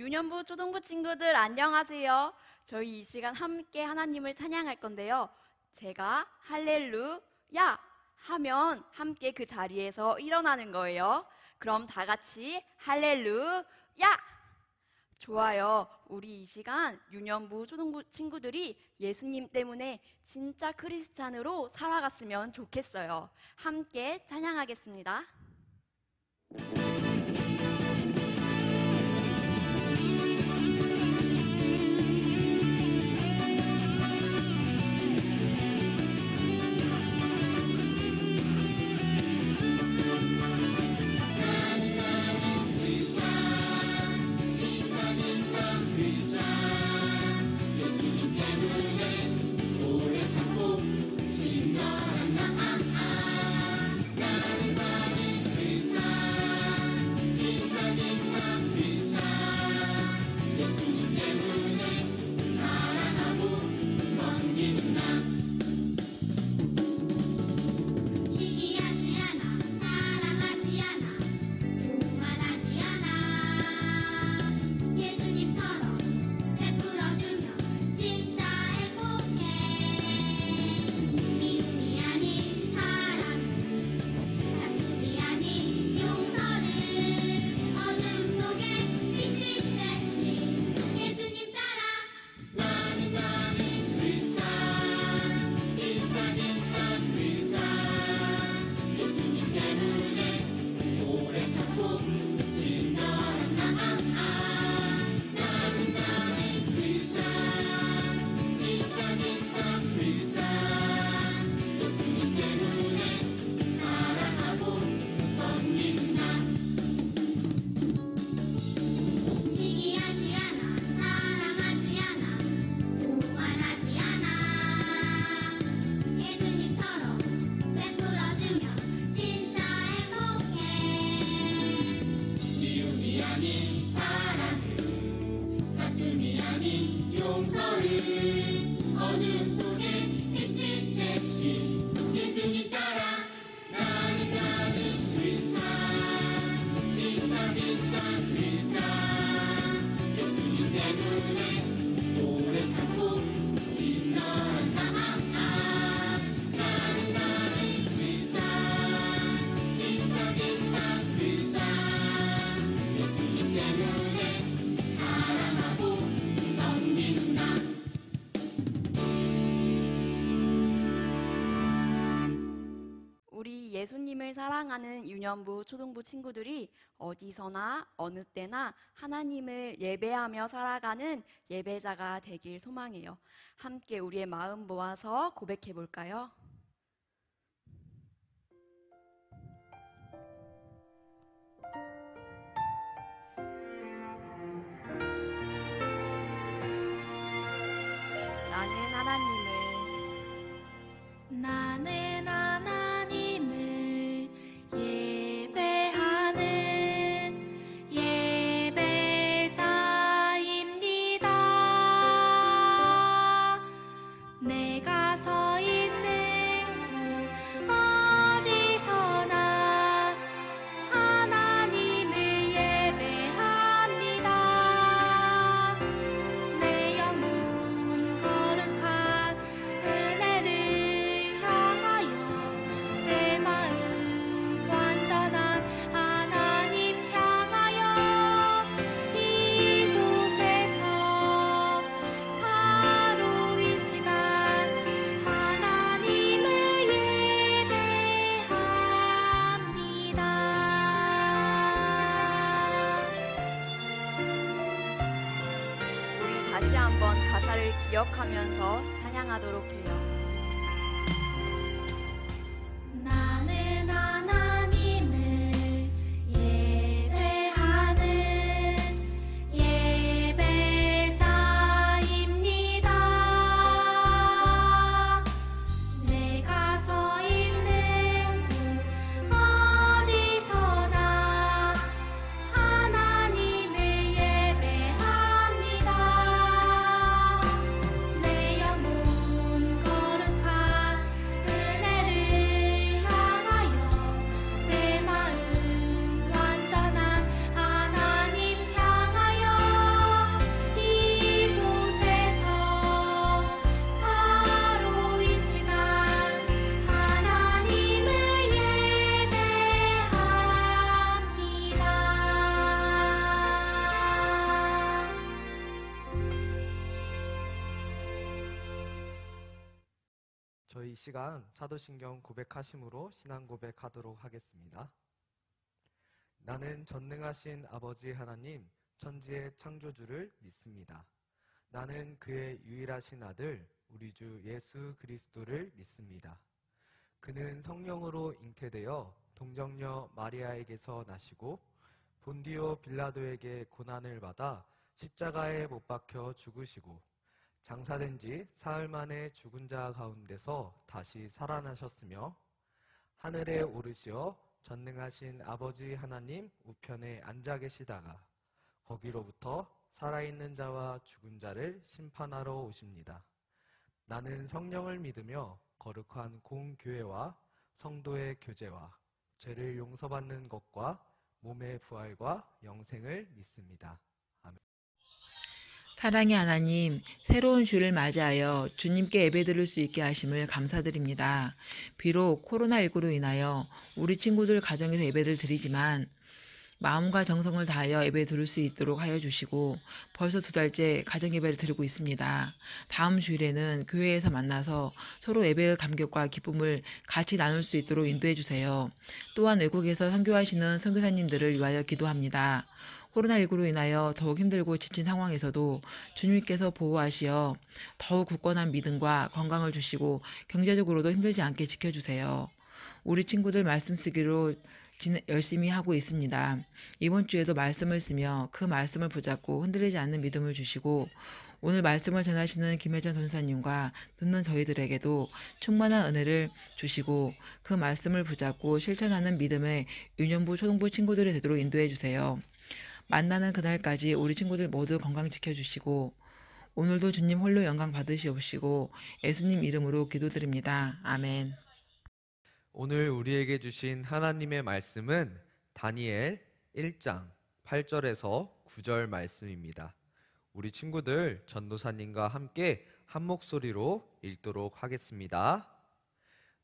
유년부, 초등부 친구들 안녕하세요. 저희 이 시간 함께 하나님을 찬양할 건데요. 제가 할렐루야 하면 함께 그 자리에서 일어나는 거예요. 그럼 다 같이 할렐루야! 좋아요. 우리 이 시간 유년부, 초등부 친구들이 예수님 때문에 진짜 크리스찬으로 살아갔으면 좋겠어요. 함께 찬양하겠습니다. 예수님을 사랑하는 유년부, 초등부 친구들이 어디서나 어느 때나 하나님을 예배하며 살아가는 예배자가 되길 소망해요. 함께 우리의 마음 모아서 고백해 볼까요? 나는 하나님을 예배하는 예배자입니다. 내가 서 있는 곳 어디서나 하나님을 예배합니다. 내 영혼 거룩한 은혜를 향하여 내 마음 완전한 하나님 향하여 이곳에서 바로 이 시간 하나님을 예배합니다. 우리 다시 한번 가사를 기억하면서 찬양하도록 해요. 나는 하나님을 예배하는 예배자입니다. 내가 서 있는 곳 어디서나 하나님을 예배합니다. 내 영혼 저희 이 시간 사도신경 고백하심으로 신앙 고백하도록 하겠습니다. 나는 전능하신 아버지 하나님, 천지의 창조주를 믿습니다. 나는 그의 유일하신 아들, 우리 주 예수 그리스도를 믿습니다. 그는 성령으로 잉태되어 동정녀 마리아에게서 나시고 본디오 빌라도에게 고난을 받아 십자가에 못 박혀 죽으시고 장사된 지 사흘 만에 죽은 자 가운데서 다시 살아나셨으며 하늘에 오르시어 전능하신 아버지 하나님 우편에 앉아 계시다가 거기로부터 살아있는 자와 죽은 자를 심판하러 오십니다. 나는 성령을 믿으며 거룩한 공교회와 성도의 교제와 죄를 용서받는 것과 몸의 부활과 영생을 믿습니다. 아멘. 사랑의 하나님, 새로운 주를 맞이하여 주님께 예배드릴 수 있게 하심을 감사드립니다. 비록 코로나19로 인하여 우리 친구들 가정에서 예배를 드리지만 마음과 정성을 다하여 예배 드릴 수 있도록 하여 주시고 벌써 2달째 가정 예배를 드리고 있습니다. 다음 주일에는 교회에서 만나서 서로 예배의 감격과 기쁨을 같이 나눌 수 있도록 인도해 주세요. 또한 외국에서 선교하시는 선교사님들을 위하여 기도합니다. 코로나19로 인하여 더욱 힘들고 지친 상황에서도 주님께서 보호하시어 더욱 굳건한 믿음과 건강을 주시고 경제적으로도 힘들지 않게 지켜주세요. 우리 친구들 말씀 쓰기로 열심히 하고 있습니다. 이번 주에도 말씀을 쓰며 그 말씀을 붙잡고 흔들리지 않는 믿음을 주시고 오늘 말씀을 전하시는 김혜전 전사님과 듣는 저희들에게도 충만한 은혜를 주시고 그 말씀을 붙잡고 실천하는 믿음의 유년부 초등부 친구들이 되도록 인도해 주세요. 만나는 그날까지 우리 친구들 모두 건강 지켜주시고 오늘도 주님 홀로 영광 받으시옵시고 예수님 이름으로 기도드립니다. 아멘. 오늘 우리에게 주신 하나님의 말씀은 다니엘 1장 8절에서 9절 말씀입니다. 우리 친구들 전도사님과 함께 한 목소리로 읽도록 하겠습니다.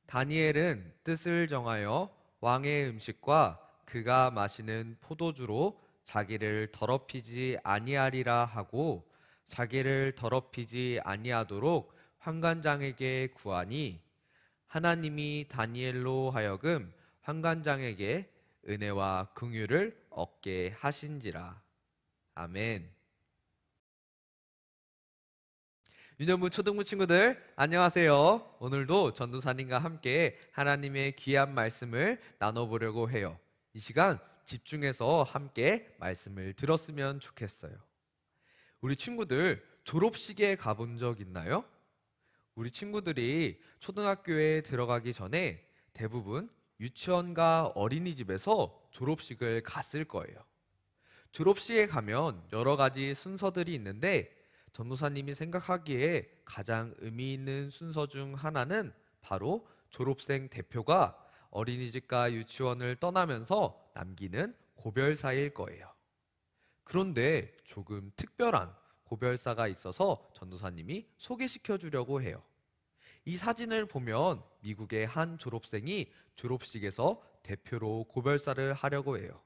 다니엘은 뜻을 정하여 왕의 음식과 그가 마시는 포도주로 자기를 더럽히지 아니하리라 하고 자기를 더럽히지 아니하도록 환관장에게 구하니 하나님이 다니엘로 하여금 환관장에게 은혜와 긍휼을 얻게 하신지라. 아멘. 유년부 초등부 친구들 안녕하세요. 오늘도 전도사님과 함께 하나님의 귀한 말씀을 나눠보려고 해요. 이 시간 집중해서 함께 말씀을 들었으면 좋겠어요. 우리 친구들 졸업식에 가본 적 있나요? 우리 친구들이 초등학교에 들어가기 전에 대부분 유치원과 어린이집에서 졸업식을 갔을 거예요. 졸업식에 가면 여러 가지 순서들이 있는데 전도사님이 생각하기에 가장 의미 있는 순서 중 하나는 바로 졸업생 대표가 어린이집과 유치원을 떠나면서 남기는 고별사일 거예요. 그런데 조금 특별한 고별사가 있어서 전도사님이 소개시켜 주려고 해요. 이 사진을 보면 미국의 한 졸업생이 졸업식에서 대표로 고별사를 하려고 해요.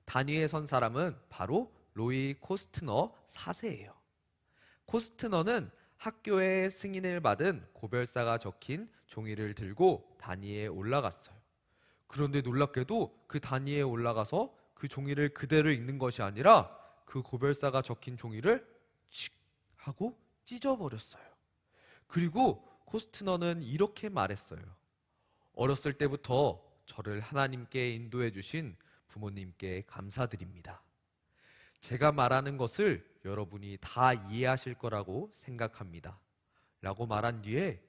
단위에 선 사람은 바로 로이 코스트너 4세예요. 코스트너는 학교에 승인을 받은 고별사가 적힌 종이를 들고 단위에 올라갔어요. 그런데 놀랍게도 그 단위에 올라가서 그 종이를 그대로 읽는 것이 아니라 그 고별사가 적힌 종이를 칙 하고 찢어버렸어요. 그리고 코스트너는 이렇게 말했어요. 어렸을 때부터 저를 하나님께 인도해 주신 부모님께 감사드립니다. 제가 말하는 것을 여러분이 다 이해하실 거라고 생각합니다. 라고 말한 뒤에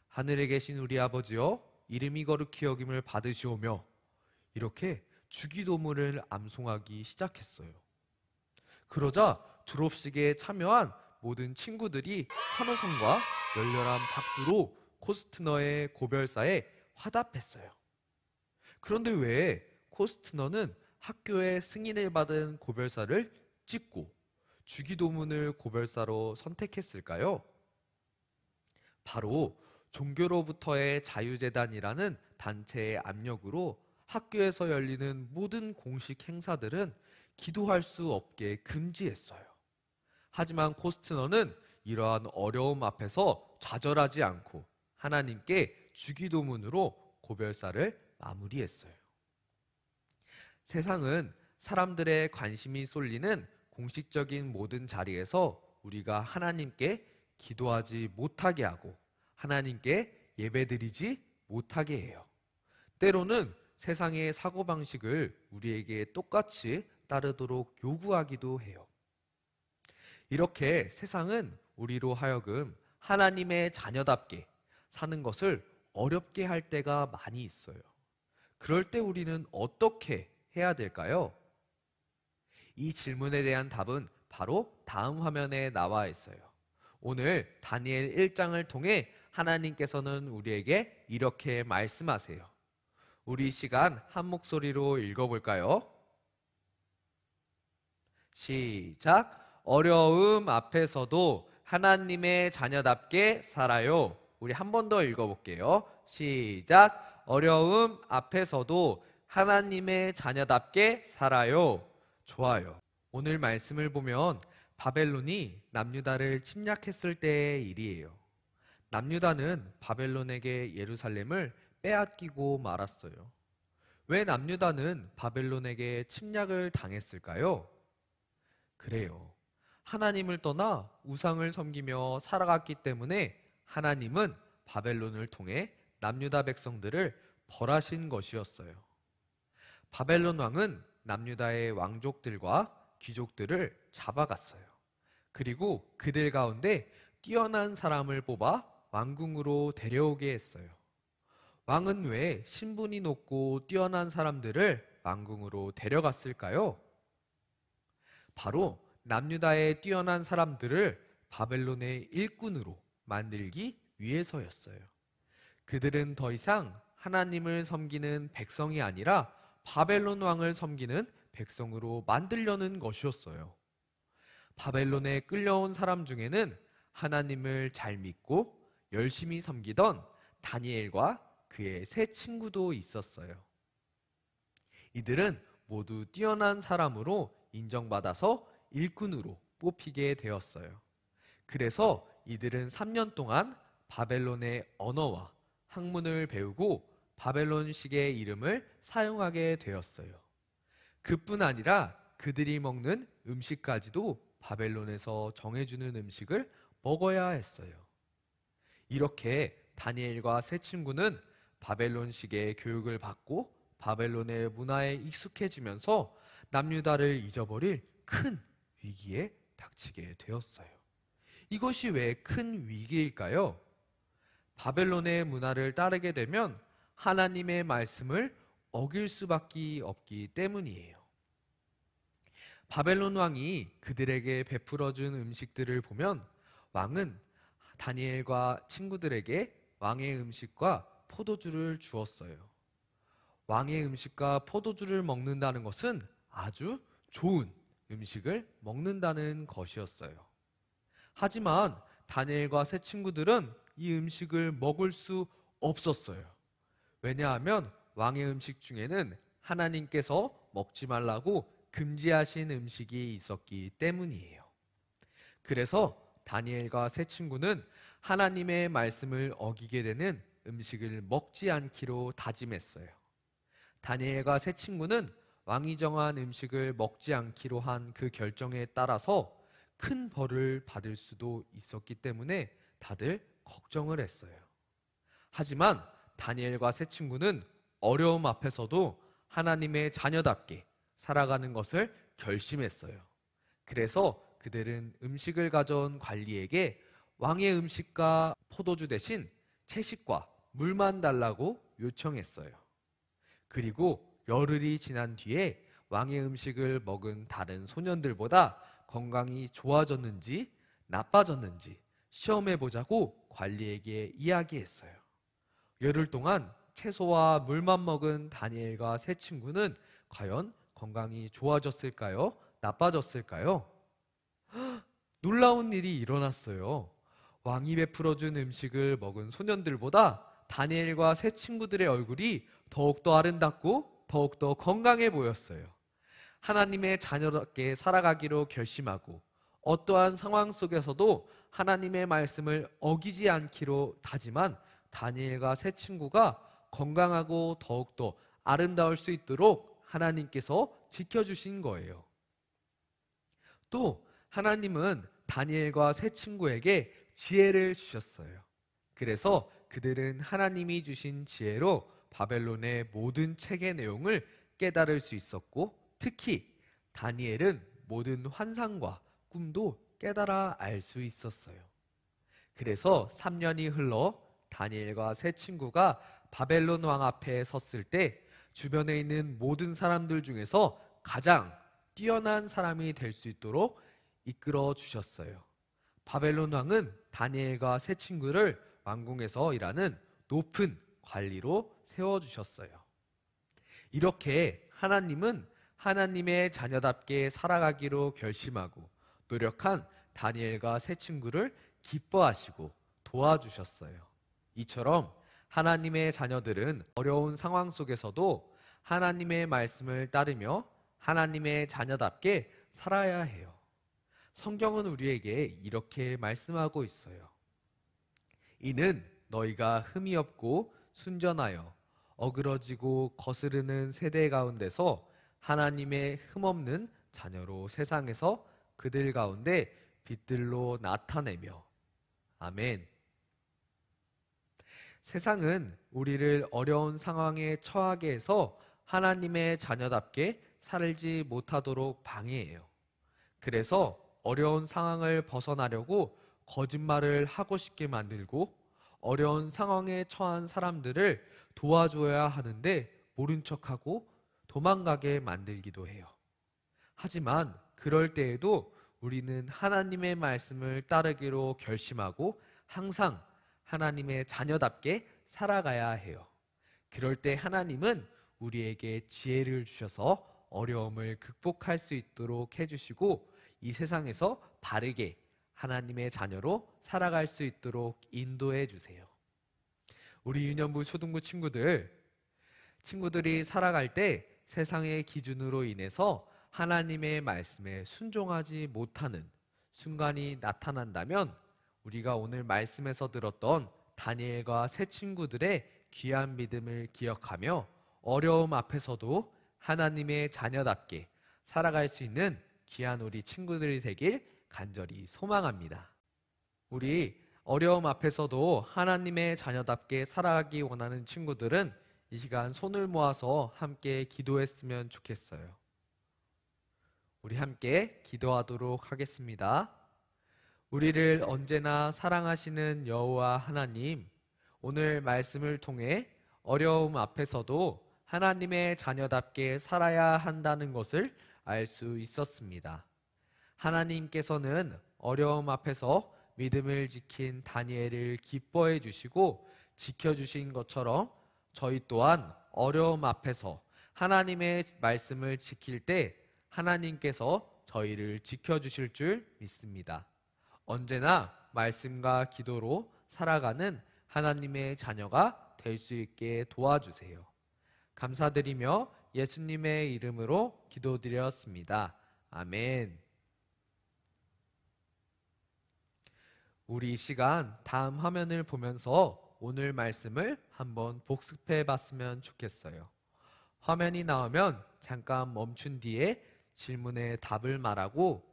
하늘에 계신 우리 아버지여 이름이 거룩히 여김을 받으시오며 이렇게 주기도문을 암송하기 시작했어요. 그러자 졸업식에 참여한 모든 친구들이 환호성과 열렬한 박수로 코스트너의 고별사에 화답했어요. 그런데 왜 코스트너는 학교에 승인을 받은 고별사를 찍고 주기도문을 고별사로 선택했을까요? 바로 종교로부터의 자유재단이라는 단체의 압력으로 학교에서 열리는 모든 공식 행사들은 기도할 수 없게 금지했어요. 하지만 코스트너는 이러한 어려움 앞에서 좌절하지 않고 하나님께 주기도문으로 고별사를 마무리했어요. 세상은 사람들의 관심이 쏠리는 공식적인 모든 자리에서 우리가 하나님께 기도하지 못하게 하고 하나님께 예배드리지 못하게 해요. 때로는 세상의 사고방식을 우리에게 똑같이 따르도록 요구하기도 해요. 이렇게 세상은 우리로 하여금 하나님의 자녀답게 사는 것을 어렵게 할 때가 많이 있어요. 그럴 때 우리는 어떻게 해야 될까요? 이 질문에 대한 답은 바로 다음 화면에 나와 있어요. 오늘 다니엘 1장을 통해 하나님께서는 우리에게 이렇게 말씀하세요. 우리 시간 한 목소리로 읽어볼까요? 시작! 어려움 앞에서도 하나님의 자녀답게 살아요. 우리 한 번 더 읽어볼게요. 시작! 어려움 앞에서도 하나님의 자녀답게 살아요. 좋아요. 오늘 말씀을 보면 바벨론이 남유다를 침략했을 때의 일이에요. 남유다는 바벨론에게 예루살렘을 빼앗기고 말았어요. 왜 남유다는 바벨론에게 침략을 당했을까요? 그래요. 하나님을 떠나 우상을 섬기며 살아갔기 때문에 하나님은 바벨론을 통해 남유다 백성들을 벌하신 것이었어요. 바벨론 왕은 남유다의 왕족들과 귀족들을 잡아갔어요. 그리고 그들 가운데 뛰어난 사람을 뽑아 왕궁으로 데려오게 했어요. 왕은 왜 신분이 높고 뛰어난 사람들을 왕궁으로 데려갔을까요? 바로 남유다의 뛰어난 사람들을 바벨론의 일꾼으로 만들기 위해서였어요. 그들은 더 이상 하나님을 섬기는 백성이 아니라 바벨론 왕을 섬기는 백성으로 만들려는 것이었어요. 바벨론에 끌려온 사람 중에는 하나님을 잘 믿고 열심히 섬기던 다니엘과 그의 세 친구도 있었어요. 이들은 모두 뛰어난 사람으로 인정받아서 일꾼으로 뽑히게 되었어요. 그래서 이들은 3년 동안 바벨론의 언어와 학문을 배우고 바벨론식의 이름을 사용하게 되었어요. 그뿐 아니라 그들이 먹는 음식까지도 바벨론에서 정해주는 음식을 먹어야 했어요. 이렇게 다니엘과 세 친구는 바벨론식의 교육을 받고 바벨론의 문화에 익숙해지면서 남유다를 잊어버릴 큰 위기에 닥치게 되었어요. 이것이 왜 큰 위기일까요? 바벨론의 문화를 따르게 되면 하나님의 말씀을 어길 수밖에 없기 때문이에요. 바벨론 왕이 그들에게 베풀어준 음식들을 보면 왕은 다니엘과 친구들에게 왕의 음식과 포도주를 주었어요. 왕의 음식과 포도주를 먹는다는 것은 아주 좋은 음식을 먹는다는 것이었어요. 하지만 다니엘과 세 친구들은 이 음식을 먹을 수 없었어요. 왜냐하면 왕의 음식 중에는 하나님께서 먹지 말라고 금지하신 음식이 있었기 때문이에요. 그래서 다니엘과 세 친구는 하나님의 말씀을 어기게 되는 음식을 먹지 않기로 다짐했어요. 다니엘과 세 친구는 왕이 정한 음식을 먹지 않기로 한 그 결정에 따라서 큰 벌을 받을 수도 있었기 때문에 다들 걱정을 했어요. 하지만 다니엘과 세 친구는 어려움 앞에서도 하나님의 자녀답게 살아가는 것을 결심했어요. 그래서 그들은 음식을 가져온 관리에게 왕의 음식과 포도주 대신 채식과 물만 달라고 요청했어요. 그리고 열흘이 지난 뒤에 왕의 음식을 먹은 다른 소년들보다 건강이 좋아졌는지 나빠졌는지 시험해보자고 관리에게 이야기했어요. 열흘 동안 채소와 물만 먹은 다니엘과 세 친구는 과연 건강이 좋아졌을까요? 나빠졌을까요? 놀라운 일이 일어났어요. 왕이 베풀어준 음식을 먹은 소년들보다 다니엘과 세 친구들의 얼굴이 더욱더 아름답고 더욱더 건강해 보였어요. 하나님의 자녀답게 살아가기로 결심하고 어떠한 상황 속에서도 하나님의 말씀을 어기지 않기로 다짐한 다니엘과 세 친구가 건강하고 더욱더 아름다울 수 있도록 하나님께서 지켜주신 거예요. 또 하나님은 다니엘과 세 친구에게 지혜를 주셨어요. 그래서 그들은 하나님이 주신 지혜로 바벨론의 모든 책의 내용을 깨달을 수 있었고, 특히 다니엘은 모든 환상과 꿈도 깨달아 알 수 있었어요. 그래서 3년이 흘러 다니엘과 세 친구가 바벨론 왕 앞에 섰을 때 주변에 있는 모든 사람들 중에서 가장 뛰어난 사람이 될 수 있도록 이끌어 주셨어요. 바벨론 왕은 다니엘과 세 친구를 왕궁에서 일하는 높은 관리로 세워주셨어요. 이렇게 하나님은 하나님의 자녀답게 살아가기로 결심하고 노력한 다니엘과 세 친구를 기뻐하시고 도와주셨어요. 이처럼 하나님의 자녀들은 어려운 상황 속에서도 하나님의 말씀을 따르며 하나님의 자녀답게 살아야 해요. 성경은 우리에게 이렇게 말씀하고 있어요. 이는 너희가 흠이 없고 순전하여 어그러지고 거스르는 세대 가운데서 하나님의 흠없는 자녀로 세상에서 그들 가운데 빛들로 나타내며. 아멘. 세상은 우리를 어려운 상황에 처하게 해서 하나님의 자녀답게 살지 못하도록 방해해요. 그래서 어려운 상황을 벗어나려고 거짓말을 하고 싶게 만들고, 어려운 상황에 처한 사람들을 도와줘야 하는데 모른 척하고 도망가게 만들기도 해요. 하지만 그럴 때에도 우리는 하나님의 말씀을 따르기로 결심하고 항상 하나님의 자녀답게 살아가야 해요. 그럴 때 하나님은 우리에게 지혜를 주셔서 어려움을 극복할 수 있도록 해주시고, 이 세상에서 바르게 하나님의 자녀로 살아갈 수 있도록 인도해 주세요. 우리 유년부 초등부 친구들이 살아갈 때 세상의 기준으로 인해서 하나님의 말씀에 순종하지 못하는 순간이 나타난다면, 우리가 오늘 말씀에서 들었던 다니엘과 세 친구들의 귀한 믿음을 기억하며 어려움 앞에서도 하나님의 자녀답게 살아갈 수 있는 귀한 우리 친구들이 되길 간절히 소망합니다. 우리 어려움 앞에서도 하나님의 자녀답게 살아가기 원하는 친구들은 이 시간 손을 모아서 함께 기도했으면 좋겠어요. 우리 함께 기도하도록 하겠습니다. 우리를 언제나 사랑하시는 여호와 하나님, 오늘 말씀을 통해 어려움 앞에서도 하나님의 자녀답게 살아야 한다는 것을 알 수 있었습니다. 하나님께서는 어려움 앞에서 믿음을 지킨 다니엘을 기뻐해 주시고 지켜주신 것처럼 저희 또한 어려움 앞에서 하나님의 말씀을 지킬 때 하나님께서 저희를 지켜주실 줄 믿습니다. 언제나 말씀과 기도로 살아가는 하나님의 자녀가 될 수 있게 도와주세요. 감사드리며 예수님의 이름으로 기도드렸습니다. 아멘. 우리 이 시간 다음 화면을 보면서 오늘 말씀을 한번 복습해 봤으면 좋겠어요. 화면이 나오면 잠깐 멈춘 뒤에 질문에 답을 말하고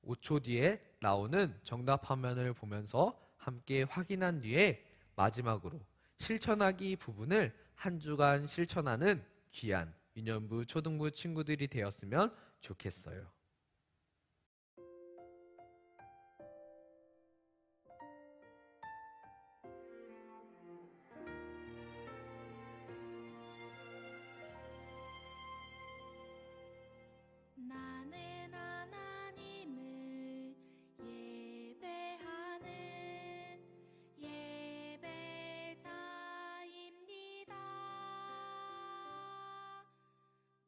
5초 뒤에 나오는 정답 화면을 보면서 함께 확인한 뒤에 마지막으로 실천하기 부분을 한 주간 실천하는 귀한 유년부 초등부 친구들이 되었으면 좋겠어요. 나는 하나님을 예배하는 예배자입니다.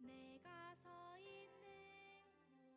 내가 서 있는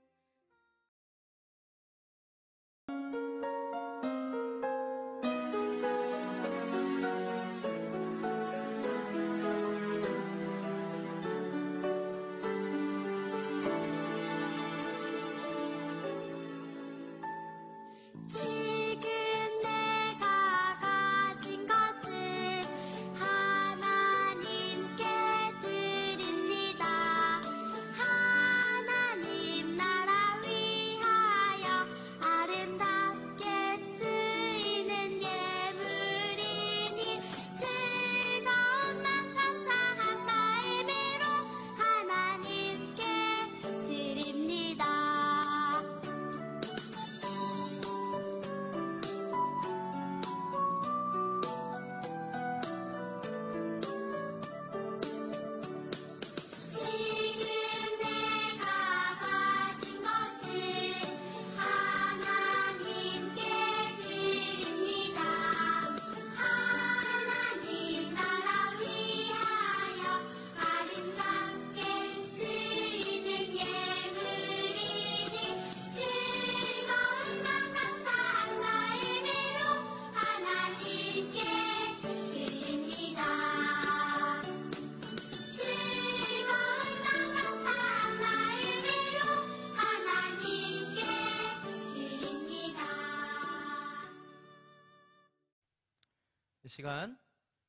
이 시간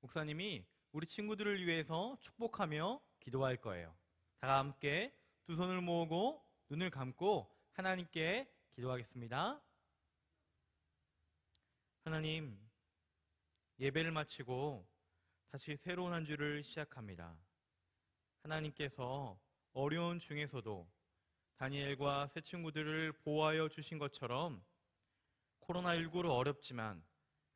목사님이 우리 친구들을 위해서 축복하며 기도할 거예요. 다 함께 두 손을 모으고 눈을 감고 하나님께 기도하겠습니다. 하나님, 예배를 마치고 다시 새로운 한 주를 시작합니다. 하나님께서 어려운 중에서도 다니엘과 새 친구들을 보호하여 주신 것처럼 코로나19로 어렵지만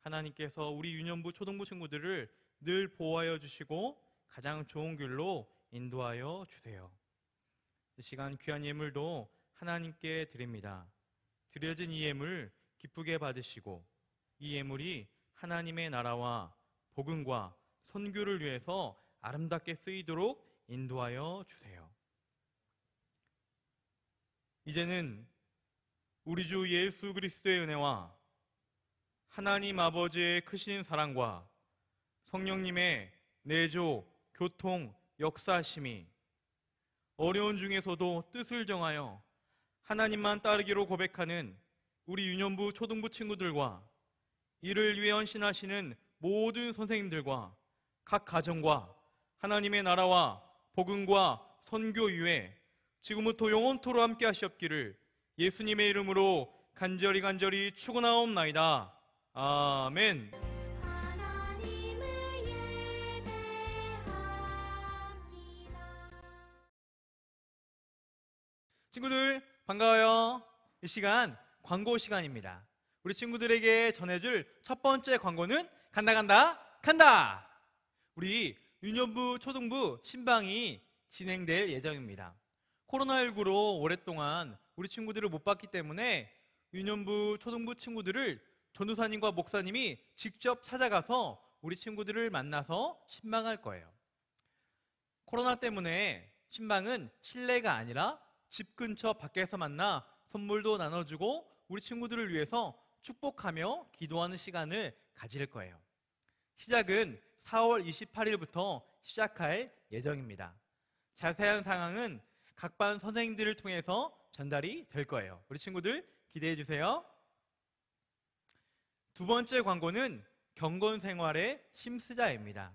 하나님께서 우리 유년부 초등부 친구들을 늘 보호하여 주시고 가장 좋은 길로 인도하여 주세요. 이 시간 귀한 예물도 하나님께 드립니다. 드려진 이 예물 기쁘게 받으시고 이 예물이 하나님의 나라와 복음과 선교를 위해서 아름답게 쓰이도록 인도하여 주세요. 이제는 우리 주 예수 그리스도의 은혜와 하나님 아버지의 크신 사랑과 성령님의 내조, 교통, 역사하심이 어려운 중에서도 뜻을 정하여 하나님만 따르기로 고백하는 우리 유년부 초등부 친구들과 이를 위해 헌신하시는 모든 선생님들과 각 가정과 하나님의 나라와 복음과 선교 위에 지금부터 영원토록 함께 하시옵기를 예수님의 이름으로 간절히 축원하옵나이다. 아멘. 친구들 반가워요. 이 시간 광고 시간입니다. 우리 친구들에게 전해줄 첫 번째 광고는 간다. 우리 유년부 초등부 신방이 진행될 예정입니다. 코로나19로 오랫동안 우리 친구들을 못 봤기 때문에 유년부 초등부 친구들을 전도사님과 목사님이 직접 찾아가서 우리 친구들을 만나서 신방할 거예요. 코로나 때문에 신방은 실내가 아니라 집 근처 밖에서 만나 선물도 나눠주고 우리 친구들을 위해서 축복하며 기도하는 시간을 가질 거예요. 시작은 4월 28일부터 시작할 예정입니다. 자세한 상황은 각 반 선생님들을 통해서 전달이 될 거예요. 우리 친구들 기대해 주세요. 두 번째 광고는 경건생활의 심스자입니다.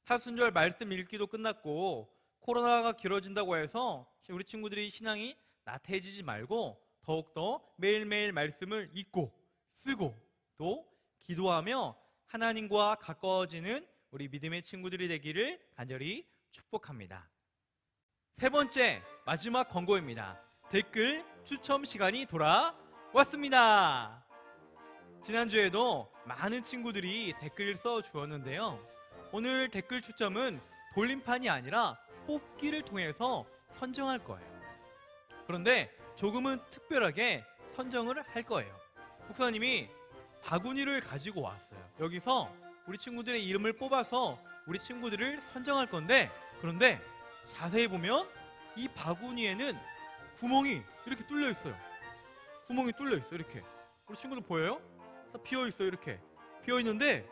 사순절 말씀 읽기도 끝났고 코로나가 길어진다고 해서 우리 친구들이 신앙이 나태해지지 말고 더욱더 매일매일 말씀을 읽고 쓰고 또 기도하며 하나님과 가까워지는 우리 믿음의 친구들이 되기를 간절히 축복합니다. 세 번째 마지막 광고입니다. 댓글 추첨 시간이 돌아왔습니다. 지난주에도 많은 친구들이 댓글을 써주었는데요. 오늘 댓글 추첨은 돌림판이 아니라 뽑기를 통해서 선정할 거예요. 그런데 조금은 특별하게 선정을 할 거예요. 목사님이 바구니를 가지고 왔어요. 여기서 우리 친구들의 이름을 뽑아서 우리 친구들을 선정할 건데, 그런데 자세히 보면 이 바구니에는 구멍이 이렇게 뚫려 있어요. 구멍이 뚫려 있어요. 이렇게. 우리 친구들 보여요? 비어 있어요. 이렇게 비어 있는데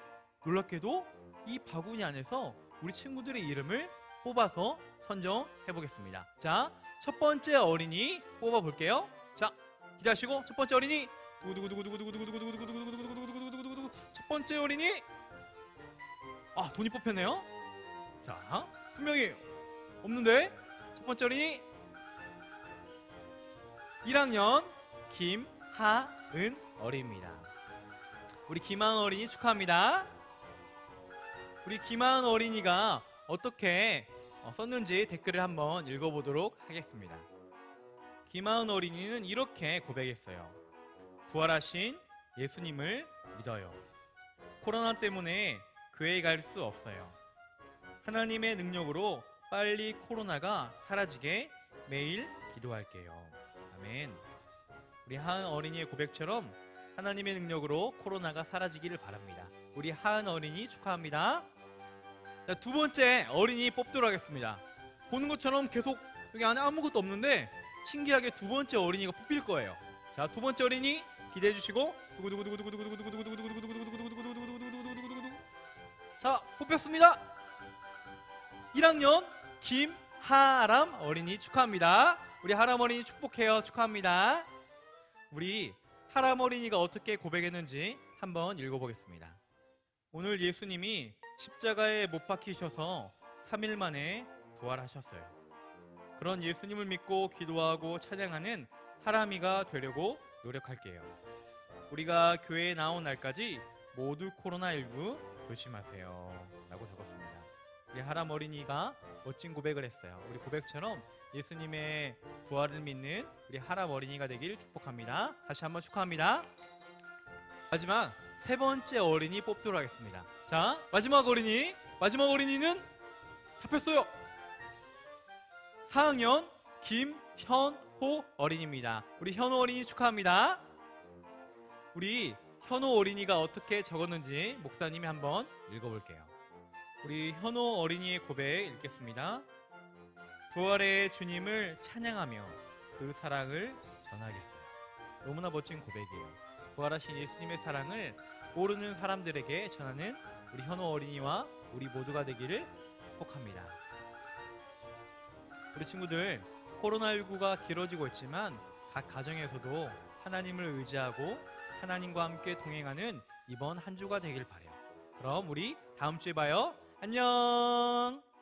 놀랍게도 이 바구니 안에서 우리 친구들의 이름을 뽑아서 선정해 보겠습니다. 자, 첫 번째 어린이 뽑아 볼게요. 자, 기대하시고 첫 번째 어린이 첫 번째 어린이 돈이 뽑혔네요. 자, 분명히 없는데 첫 번째 어린이 1학년 김하은 어린이입니다. 우리 김하은 어린이 축하합니다. 우리 김하은 어린이가 어떻게 썼는지 댓글을 한번 읽어보도록 하겠습니다. 김하은 어린이는 이렇게 고백했어요. 부활하신 예수님을 믿어요. 코로나 때문에 교회에 갈 수 없어요. 하나님의 능력으로 빨리 코로나가 사라지게 매일 기도할게요. 아멘. 우리 하은 어린이의 고백처럼 하나님의 능력으로 코로나가 사라지기를 바랍니다. 우리 하은 어린이 축하합니다. 자, 두 번째 어린이 뽑도록 하겠습니다. 보는 것처럼 계속 여기 안에 아무것도 없는데 신기하게 두 번째 어린이가 뽑힐 거예요. 자, 두 번째 어린이 기대해 주시고 자, 뽑혔습니다. 1학년 김하람 어린이 축하합니다. 우리 하람 어린이 축복해요. 축하합니다. 우리 하람 어린이가 어떻게 고백했는지 한번 읽어보겠습니다. 오늘 예수님이 십자가에 못 박히셔서 3일 만에 부활하셨어요. 그런 예수님을 믿고 기도하고 찬양하는 하람이가 되려고 노력할게요. 우리가 교회에 나온 날까지 모두 코로나19 조심하세요 라고 적었습니다. 우리 하람 어린이가 멋진 고백을 했어요. 우리 고백처럼 예수님의 부활을 믿는 우리 하람 어린이가 되길 축복합니다. 다시 한번 축하합니다. 마지막 세 번째 어린이 뽑도록 하겠습니다. 자, 마지막 어린이는 잡혔어요. 4학년 김현호 어린이입니다. 우리 현호 어린이 축하합니다. 우리 현호 어린이가 어떻게 적었는지 목사님이 한번 읽어볼게요. 우리 현호 어린이의 고백 읽겠습니다. 부활의 주님을 찬양하며 그 사랑을 전하겠어요. 너무나 멋진 고백이에요. 부활하신 예수님의 사랑을 모르는 사람들에게 전하는 우리 현호 어린이와 우리 모두가 되기를 축복합니다. 우리 친구들, 코로나19가 길어지고 있지만 각 가정에서도 하나님을 의지하고 하나님과 함께 동행하는 이번 한 주가 되길 바라요. 그럼 우리 다음 주에 봐요. 안녕.